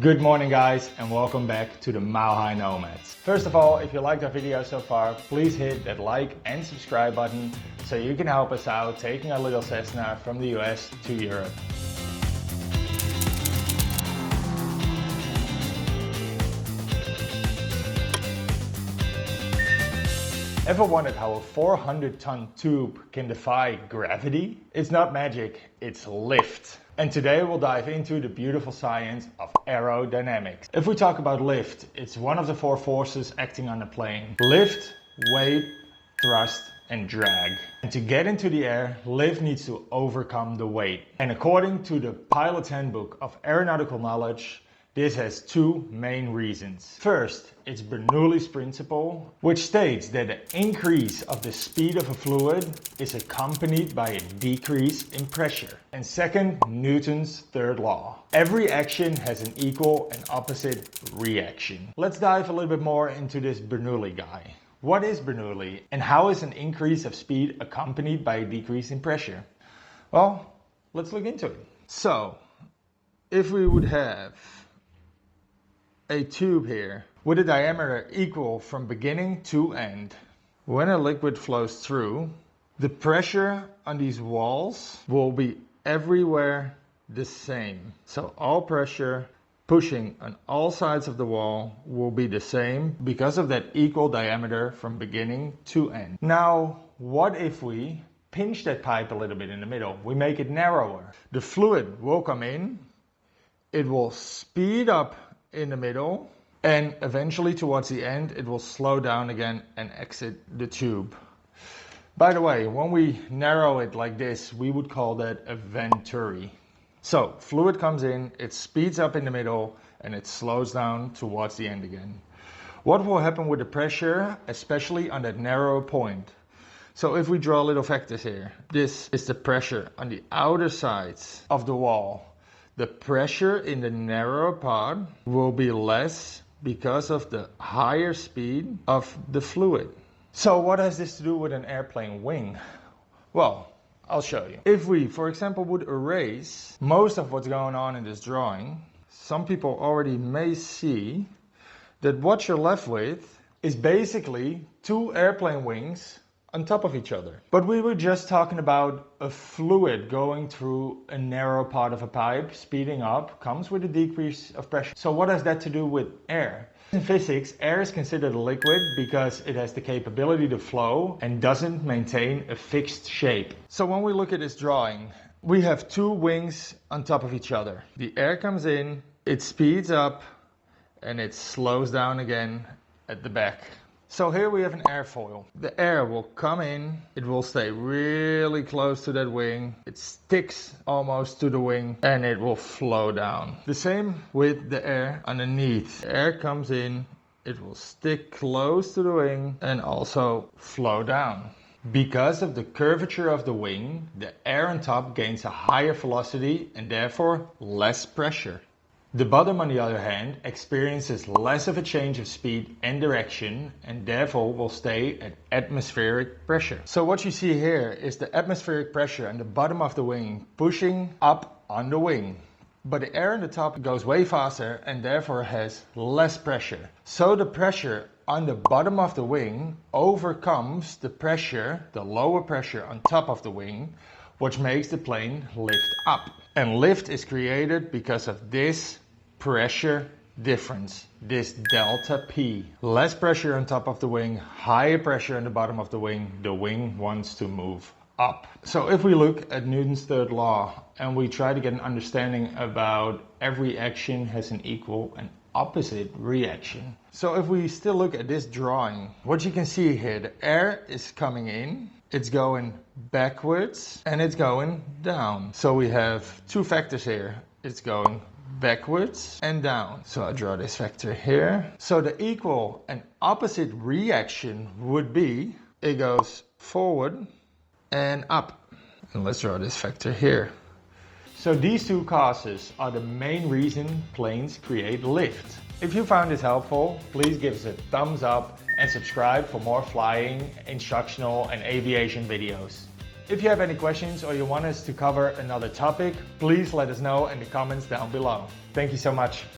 Good morning guys, and welcome back to the Mile High Nomads. First of all, if you liked our video so far, please hit that like and subscribe button so you can help us out taking our little Cessna from the US to Europe. Ever wondered how a 400-ton tube can defy gravity? It's not magic, it's lift. And today we'll dive into the beautiful science of aerodynamics. If we talk about lift, it's one of the four forces acting on the plane. Lift, weight, thrust, and drag. And to get into the air, lift needs to overcome the weight. And according to the Pilot's Handbook of Aeronautical Knowledge, this has two main reasons. First, it's Bernoulli's principle, which states that the increase of the speed of a fluid is accompanied by a decrease in pressure. And second, Newton's third law. Every action has an equal and opposite reaction. Let's dive a little bit more into this Bernoulli guy. What is Bernoulli, and how is an increase of speed accompanied by a decrease in pressure? Well, let's look into it. So, if we would have a tube here with a diameter equal from beginning to end. When a liquid flows through, the pressure on these walls will be everywhere the same. So all pressure pushing on all sides of the wall will be the same because of that equal diameter from beginning to end. Now, what if we pinch that pipe a little bit in the middle? We make it narrower. The fluid will come in, it will speed up in the middle, and eventually towards the end it will slow down again and exit the tube. By the way, when we narrow it like this, we would call that a venturi. So fluid comes in, it speeds up in the middle, and it slows down towards the end again. What will happen with the pressure, especially on that narrow point? So if we draw little vectors here, this is the pressure on the outer sides of the wall. The pressure in the narrow part will be less because of the higher speed of the fluid. So what has this to do with an airplane wing? Well, I'll show you. If we, for example, would erase most of what's going on in this drawing, some people already may see that what you're left with is basically two airplane wings on top of each other. But we were just talking about a fluid going through a narrow part of a pipe, speeding up, comes with a decrease of pressure. So what has that to do with air? In physics, air is considered a liquid because it has the capability to flow and doesn't maintain a fixed shape. So when we look at this drawing, we have two wings on top of each other. The air comes in, it speeds up, and it slows down again at the back. So here we have an airfoil. The air will come in, it will stay really close to that wing, it sticks almost to the wing, and it will flow down. The same with the air underneath. The air comes in, it will stick close to the wing and also flow down. Because of the curvature of the wing, the air on top gains a higher velocity and therefore less pressure. The bottom, on the other hand, experiences less of a change of speed and direction and therefore will stay at atmospheric pressure. So what you see here is the atmospheric pressure on the bottom of the wing pushing up on the wing. But the air on the top goes way faster and therefore has less pressure. So the pressure on the bottom of the wing overcomes the pressure, the lower pressure on top of the wing, which makes the plane lift up. And lift is created because of this pressure difference, this delta P. Less pressure on top of the wing, higher pressure on the bottom of the wing wants to move up. So if we look at Newton's third law and we try to get an understanding about every action has an equal and opposite reaction. So if we still look at this drawing, what you can see here, the air is coming in, it's going backwards and it's going down. So we have two vectors here. It's going backwards and down. So I draw this vector here. So the equal and opposite reaction would be, it goes forward and up. And let's draw this vector here. So these two causes are the main reason planes create lift. If you found this helpful, please give us a thumbs up and subscribe for more flying, instructional and aviation videos. If you have any questions or you want us to cover another topic, please let us know in the comments down below. Thank you so much.